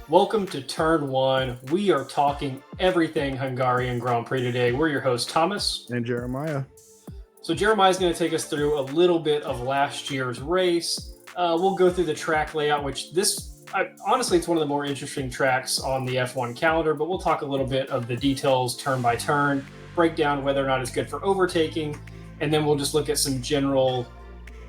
Welcome to Turn 1. We are talking everything Hungarian Grand Prix today. We're your host, Thomas. And Jeremiah. So Jeremiah's going to take us through a little bit of last year's race. We'll go through the track layout, which honestly, it's one of the more interesting tracks on the F1 calendar, but we'll talk a little bit of the details turn by turn, break down whether or not it's good for overtaking, and then we'll just look at some general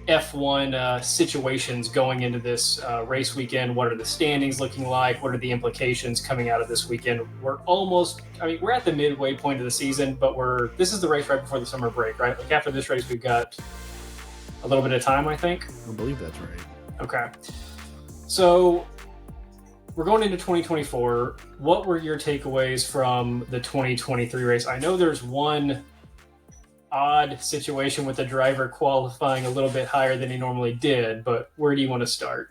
F1 situations going into this race weekend. What are the standings looking like? What are the implications coming out of this weekend? We're at the midway point of the season, but this is the race right before the summer break, right? Like after this race, we've got a little bit of time, I think. I believe that's right. Okay. So we're going into 2024. What were your takeaways from the 2023 race? I know there's one odd situation with the driver qualifying a little bit higher than he normally did, but where do you want to start?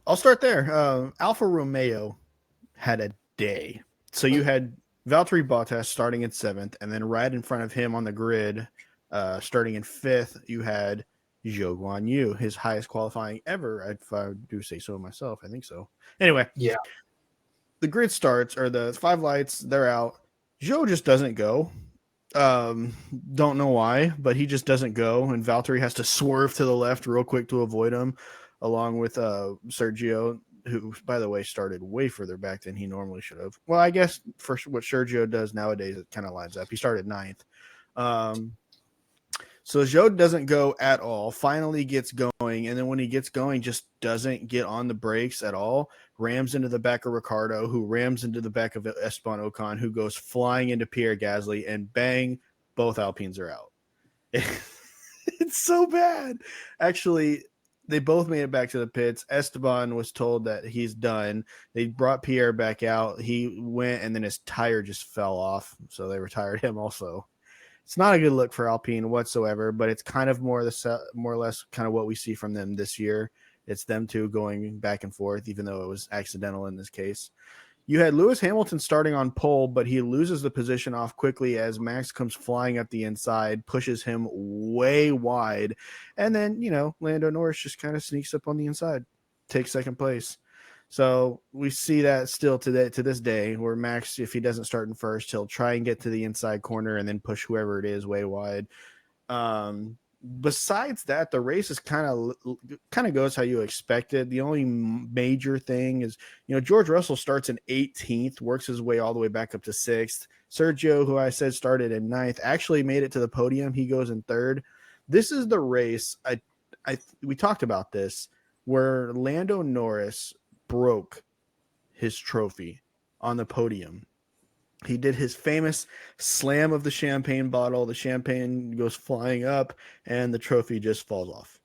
I'll start there. Alfa Romeo had a day. So you had Valtteri Bottas starting in 7th, and then right in front of him on the grid, starting in 5th, you had Zhou Guanyu, his highest qualifying ever, if I do say so myself. I think so. Anyway, yeah, the grid starts, or the 5 lights, they're out. Zhou just doesn't go. Don't know why, but he just doesn't go, and Valtteri has to swerve to the left real quick to avoid him, along with Sergio, who, by the way, started way further back than he normally should have. Well, I guess for what Sergio does nowadays, it kind of lines up. He started 9th. So Zhou doesn't go at all, finally gets going, and then when he gets going, just doesn't get on the brakes at all, rams into the back of Ricciardo, who rams into the back of Esteban Ocon, who goes flying into Pierre Gasly, and bang, both Alpines are out. It's so bad. Actually, they both made it back to the pits. Esteban was told that he's done. They brought Pierre back out. He went, and then his tire just fell off, so they retired him also. It's not a good look for Alpine whatsoever, but it's kind of more or less kind of what we see from them this year. It's them two going back and forth, even though it was accidental in this case. You had Lewis Hamilton starting on pole, but he loses the position off quickly as Max comes flying up the inside, pushes him way wide, and then, Lando Norris just kind of sneaks up on the inside, takes second place. So we see that still to this day, where Max, if he doesn't start in first, he'll try and get to the inside corner and then push whoever it is way wide. Besides that, the race is kind of goes how you expected. The only major thing is, George Russell starts in 18th, works his way all the way back up to 6th. Sergio, who I said started in 9th, actually made it to the podium. He goes in 3rd. This is the race. We talked about this, where Lando Norris broke his trophy on the podium. He did his famous slam of the champagne bottle. The champagne goes flying up, and the trophy just falls off.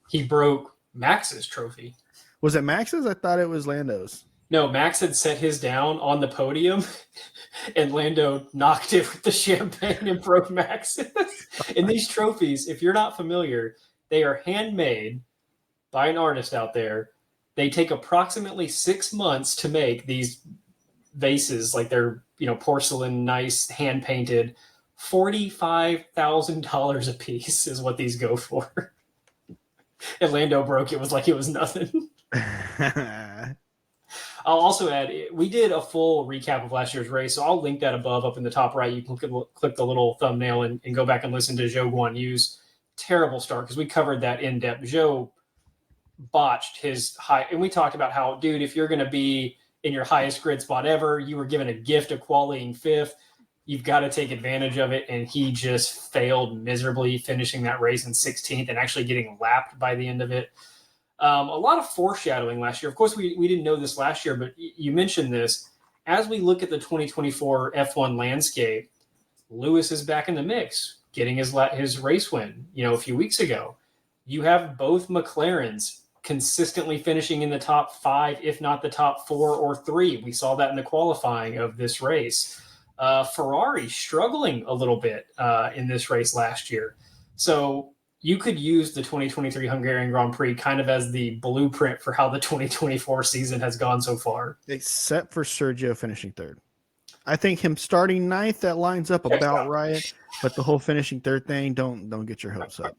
He broke Max's trophy. Was it Max's? I thought it was Lando's. No, Max had set his down on the podium, and Lando knocked it with the champagne and broke Max's. And these trophies, if you're not familiar, they are handmade by an artist out there. They take approximately 6 months to make these vases, like they're, porcelain, nice, hand painted. $45,000 a piece is what these go for. And Lando broke it, was like it was nothing. I'll also add, we did a full recap of last year's race, so I'll link that above up in the top right. You can click the little thumbnail and go back and listen to Zhou Guanyu's terrible start, because we covered that in depth. Zhou botched his high, and we talked about how, dude, if you're going to be in your highest grid spot ever, you were given a gift of qualifying 5th, you've got to take advantage of it, and he just failed miserably, finishing that race in 16th and actually getting lapped by the end of it. A lot of foreshadowing last year. Of course, we didn't know this last year, but you mentioned this. As we look at the 2024 F1 landscape, Lewis is back in the mix, getting his race win, a few weeks ago. You have both McLarens consistently finishing in the top 5, if not the top 4 or 3. We saw that in the qualifying of this race. Ferrari struggling a little bit in this race last year. So you could use the 2023 Hungarian Grand Prix kind of as the blueprint for how the 2024 season has gone so far. Except for Sergio finishing 3rd. I think him starting 9th, that lines up about right. But the whole finishing 3rd thing, don't get your hopes up.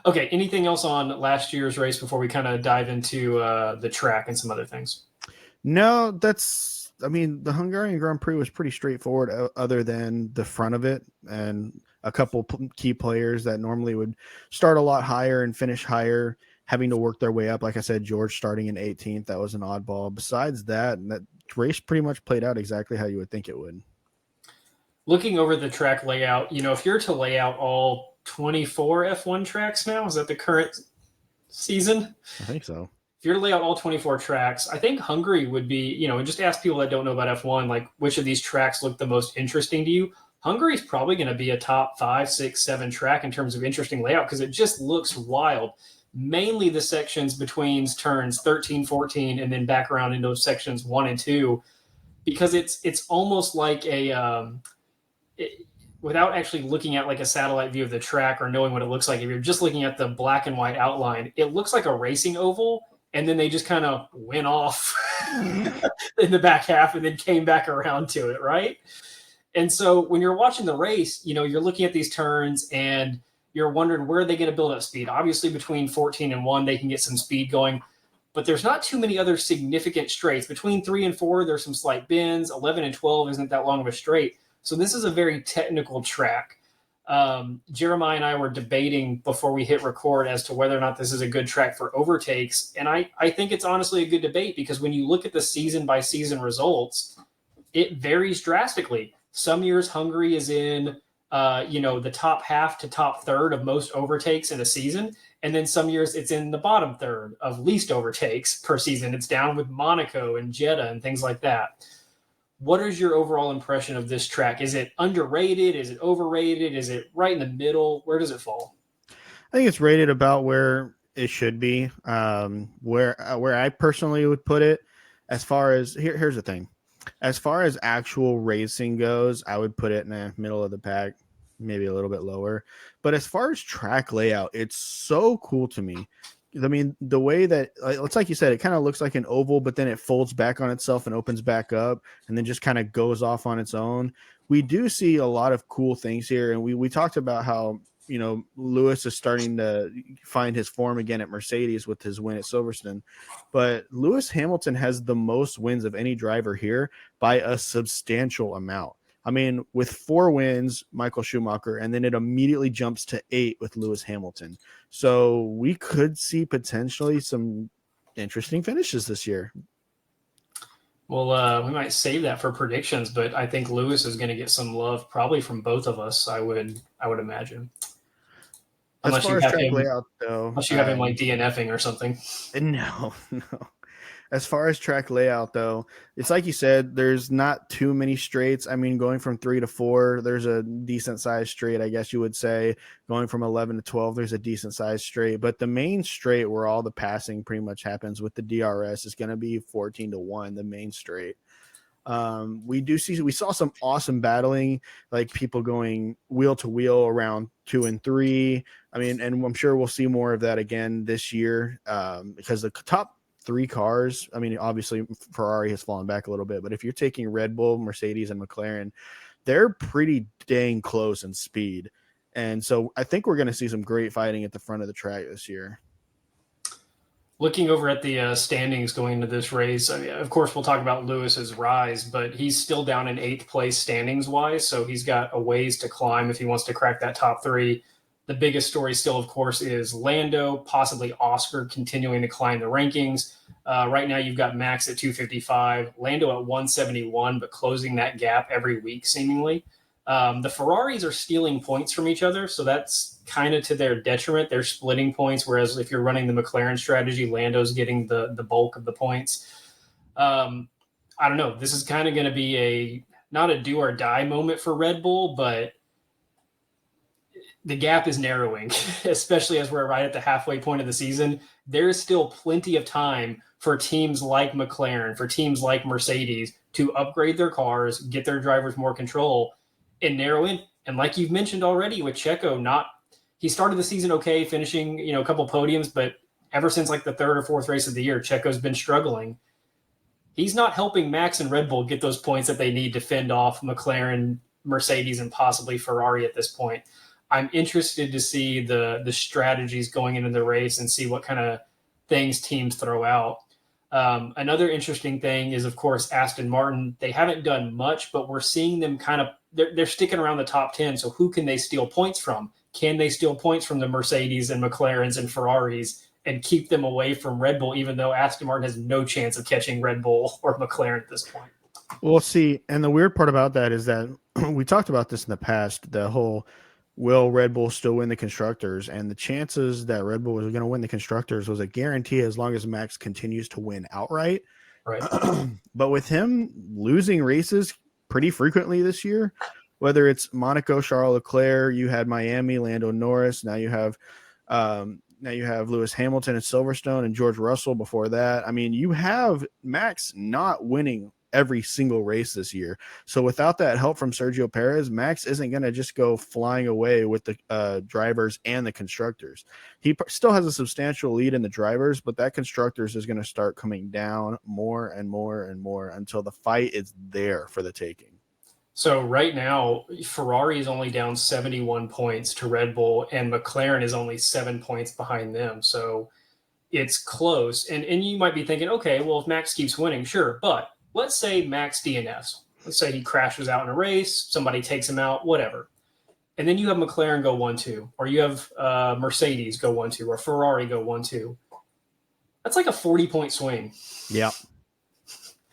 Okay, anything else on last year's race before we kind of dive into the track and some other things? No, the Hungarian Grand Prix was pretty straightforward, other than the front of it and a couple key players that normally would start a lot higher and finish higher, having to work their way up. Like I said, George starting in 18th, that was an oddball. Besides that race pretty much played out exactly how you would think it would. Looking over the track layout, if you're to lay out all 24 F1 tracks now, is that the current season? I think so. If you're to lay out all 24 tracks, I think Hungary would be, and just ask people that don't know about F1, like which of these tracks look the most interesting to you. Hungary is probably going to be a top 5, 6, 7 track in terms of interesting layout because it just looks wild. Mainly the sections between turns 13, 14, and then back around into sections 1 and 2, because it's almost like without actually looking at like a satellite view of the track or knowing what it looks like, if you're just looking at the black and white outline, it looks like a racing oval, and then they just kind of went off in the back half and then came back around to it, right? And so when you're watching the race, you're looking at these turns and you're wondering where are they going to build up speed. Obviously, between 14 and 1, they can get some speed going, but there's not too many other significant straights. Between 3 and 4, there's some slight bends. 11 and 12 isn't that long of a straight. So this is a very technical track. Jeremiah and I were debating before we hit record as to whether or not this is a good track for overtakes. And I think it's honestly a good debate because when you look at the season-by-season results, it varies drastically. Some years Hungary is in the top half to top third of most overtakes in a season. And then some years it's in the bottom third of least overtakes per season. It's down with Monaco and Jeddah and things like that. What is your overall impression of this track? Is it underrated? Is it overrated? Is it right in the middle? Where does it fall? I think it's rated about where it should be. Where I personally would put it, as far as here's the thing. As far as actual racing goes, I would put it in the middle of the pack, maybe a little bit lower. But as far as track layout, it's so cool to me. I mean, the way that it's like you said, it kind of looks like an oval, but then it folds back on itself and opens back up and then just kind of goes off on its own. We do see a lot of cool things here. And we talked about how, Lewis is starting to find his form again at Mercedes with his win at Silverstone. But Lewis Hamilton has the most wins of any driver here by a substantial amount. I mean, with 4 wins, Michael Schumacher, and then it immediately jumps to 8 with Lewis Hamilton. So we could see potentially some interesting finishes this year. Well, we might save that for predictions, but I think Lewis is going to get some love probably from both of us, I would imagine. As far as track layout, though. Unless you have him like DNFing or something. No. As far as track layout, though, it's like you said, there's not too many straights. I mean, going from 3 to 4, there's a decent sized straight, I guess you would say. Going from 11 to 12, there's a decent sized straight. But the main straight where all the passing pretty much happens with the DRS is going to be 14 to 1, the main straight. We saw some awesome battling, like people going wheel to wheel around 2 and 3. I mean, and I'm sure we'll see more of that again this year because the top 3 cars, I mean, obviously Ferrari has fallen back a little bit, but if you're taking Red Bull, Mercedes, and McLaren, they're pretty dang close in speed. And so I think we're going to see some great fighting at the front of the track this year. Looking over at the standings going into this race, I mean, of course, we'll talk about Lewis's rise, but he's still down in 8th place standings-wise, so he's got a ways to climb if he wants to crack that top 3. The biggest story still, of course, is Lando, possibly Oscar, continuing to climb the rankings. Right now, you've got Max at 255, Lando at 171, but closing that gap every week, seemingly. The Ferraris are stealing points from each other, so that's kind of to their detriment. They're splitting points, whereas if you're running the McLaren strategy, Lando's getting the bulk of the points. I don't know. This is kind of going to be not a do or die moment for Red Bull, but the gap is narrowing, especially as we're right at the halfway point of the season. There is still plenty of time for teams like McLaren, for teams like Mercedes to upgrade their cars, get their drivers more control, and narrow in. And like you've mentioned already with Checo, he started the season okay, finishing a couple podiums, but ever since like the 3rd or 4th race of the year, Checo's been struggling. He's not helping Max and Red Bull get those points that they need to fend off McLaren, Mercedes, and possibly Ferrari at this point. I'm interested to see the strategies going into the race and see what kind of things teams throw out. Another interesting thing is, of course, Aston Martin. They haven't done much, but we're seeing them kind of they're sticking around the top 10. So who can they steal points from? Can they steal points from the Mercedes and McLarens and Ferraris and keep them away from Red Bull, even though Aston Martin has no chance of catching Red Bull or McLaren at this point? We'll see. And the weird part about that is that we talked about this in the past, the whole will Red Bull still win the constructors? And the chances that Red Bull was going to win the constructors was a guarantee as long as Max continues to win outright. Right. But with him losing races pretty frequently this year, whether it's Monaco, Charles Leclerc, you had Miami, Lando Norris, now you have Lewis Hamilton at Silverstone and George Russell before that. I mean, you have Max not winning every single race this year. So without that help from Sergio Perez, Max isn't going to just go flying away with the drivers and the constructors. He still has a substantial lead in the drivers, but that constructors is going to start coming down more and more and more until the fight is there for the taking. So right now, Ferrari is only down 71 points to Red Bull, and McLaren is only 7 points behind them. So it's close. And you might be thinking, okay, well, if Max keeps winning, sure. But let's say Max DNFs. Let's say he crashes out in a race, somebody takes him out, whatever. And then you have McLaren go 1-2, or you have Mercedes go 1-2, or Ferrari go 1-2. That's like a 40-point swing. Yeah.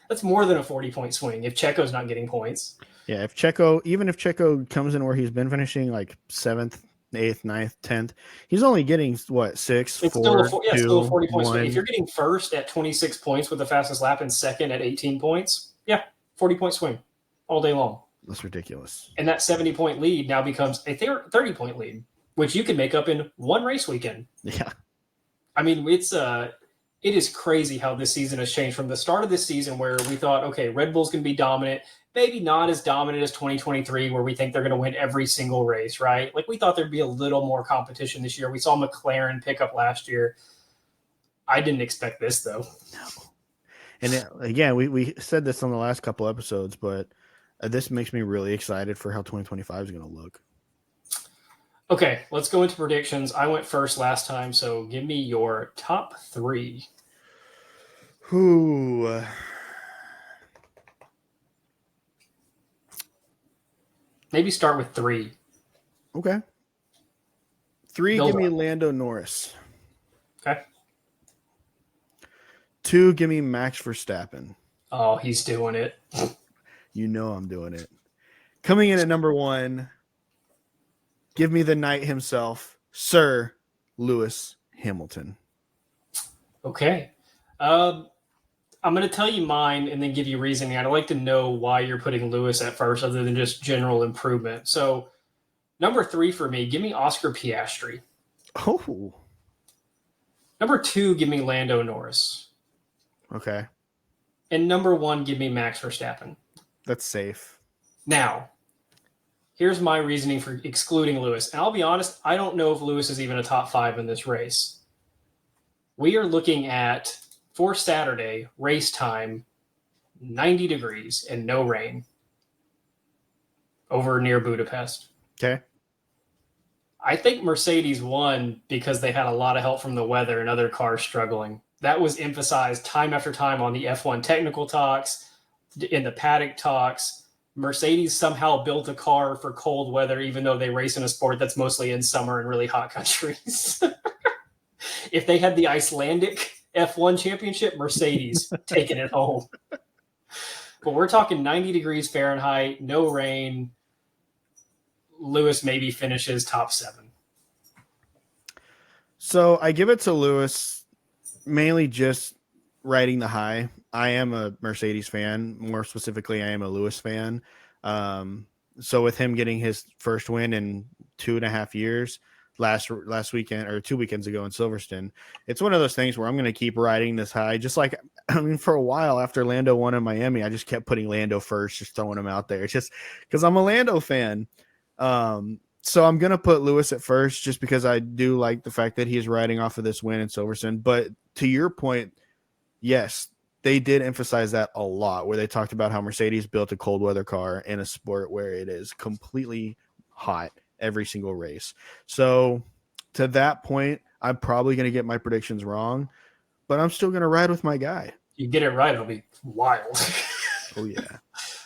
That's more than a 40-point swing if Checo's not getting points. Yeah, if Checo comes in where he's been finishing like 7th, 8th, 9th, 10th, he's only getting what, 6, it's 4, still 40 points. If you're getting first at 26 points with the fastest lap and second at 18 points, 40-point swing all day long. That's ridiculous. And that 70-point lead now becomes a 30-point lead, which you can make up in one race weekend. Yeah. I mean, it is crazy how this season has changed from the start of this season where we thought, okay, Red Bull's going to be dominant. Maybe not as dominant as 2023 where we think they're going to win every single race, right? Like we thought there'd be a little more competition this year. We saw McLaren pick up last year. I didn't expect this, though. No. And again, we said this on the last couple episodes, but this makes me really excited for how 2025 is going to look. Okay, let's go into predictions. I went first last time, so give me your top 3. Ooh. Maybe start with 3. Okay. 3, give me Lando Norris. Okay. 2, give me Max Verstappen. Oh, he's doing it. You know I'm doing it. Coming in at number 1, give me the knight himself, Sir Lewis Hamilton. Okay. I'm going to tell you mine and then give you reasoning. I'd like to know why you're putting Lewis at first other than just general improvement. So number 3 for me, give me Oscar Piastri. Oh. Number 2, give me Lando Norris. Okay. And number 1, give me Max Verstappen. That's safe. Now, here's my reasoning for excluding Lewis. And I'll be honest, I don't know if Lewis is even a top 5 in this race. We are looking at, for Saturday, race time, 90 degrees and no rain over near Budapest. Okay. I think Mercedes won because they had a lot of help from the weather and other cars struggling. That was emphasized time after time on the F1 technical talks, in the paddock talks. Mercedes somehow built a car for cold weather, even though they race in a sport that's mostly in summer and really hot countries. If they had the Icelandic F1 championship, Mercedes taking it home. But we're talking 90 degrees Fahrenheit, no rain. Lewis maybe finishes top 7. So I give it to Lewis mainly just riding the high. I am a Mercedes fan. More specifically, I am a Lewis fan. So with him getting his first win in 2.5 years, last weekend or 2 weekends ago in Silverstone, it's one of those things where I'm going to keep riding this high. Just like, I mean, for a while after Lando won in Miami, I just kept putting Lando first, just throwing him out there. It's just because I'm a Lando fan. So I'm going to put Lewis at first just because I do like the fact that he's riding off of this win in Silverstone. But to your point, yes, they did emphasize that a lot, where they talked about how Mercedes built a cold weather car in a sport where it is completely hot every single race. So to that point, I'm probably going to get my predictions wrong, but I'm still going to ride with my guy. you get it right, it'll be wild. Oh yeah.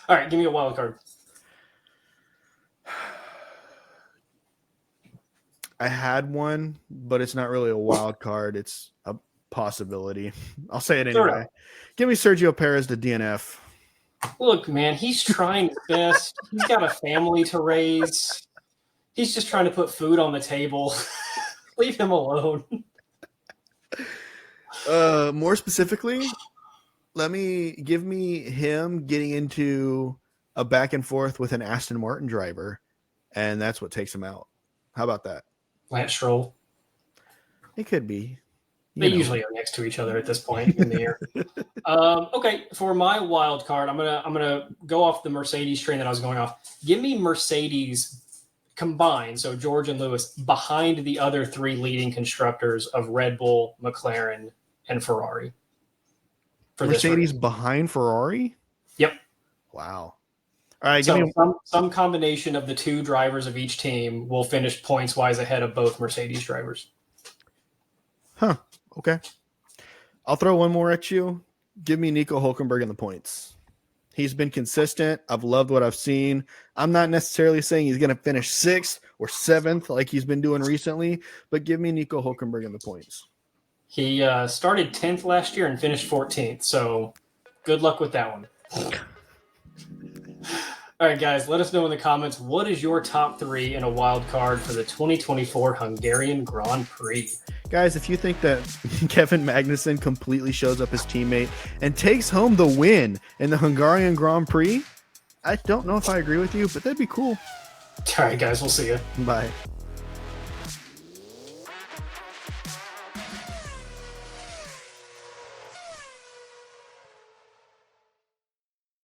All right, give me a wild card. I had one, but it's not really a wild card. It's a possibility. I'll say it anyway. Give me Sergio Perez to DNF. Look, man, he's trying his best. He's got a family to raise. He's just trying to put food on the table. Leave him alone. More specifically, give me him getting into a back and forth with an Aston Martin driver, and that's what takes him out. How about that? Lance Stroll. It could be. They usually are next to each other at this point in the year. Okay, for my wild card, I'm gonna go off the Mercedes train that I was going off. Give me Mercedes combined, so George and Lewis, behind the other three leading constructors of Red Bull, McLaren, and Ferrari. Mercedes behind Ferrari? Yep. Wow. All right, so some combination of the two drivers of each team will finish points-wise ahead of both Mercedes drivers. Huh. Okay. I'll throw one more at you. Give me Nico Hülkenberg in the points. He's been consistent. I've loved what I've seen. I'm not necessarily saying he's going to finish 6th or 7th like he's been doing recently, but give me Nico Hülkenberg in the points. He started 10th last year and finished 14th, so good luck with that one. All right, guys, let us know in the comments, what is your top 3 in a wild card for the 2024 Hungarian Grand Prix? Guys, if you think that Kevin Magnussen completely shows up his teammate and takes home the win in the Hungarian Grand Prix, I don't know if I agree with you, but that'd be cool. All right, guys, we'll see you. Bye.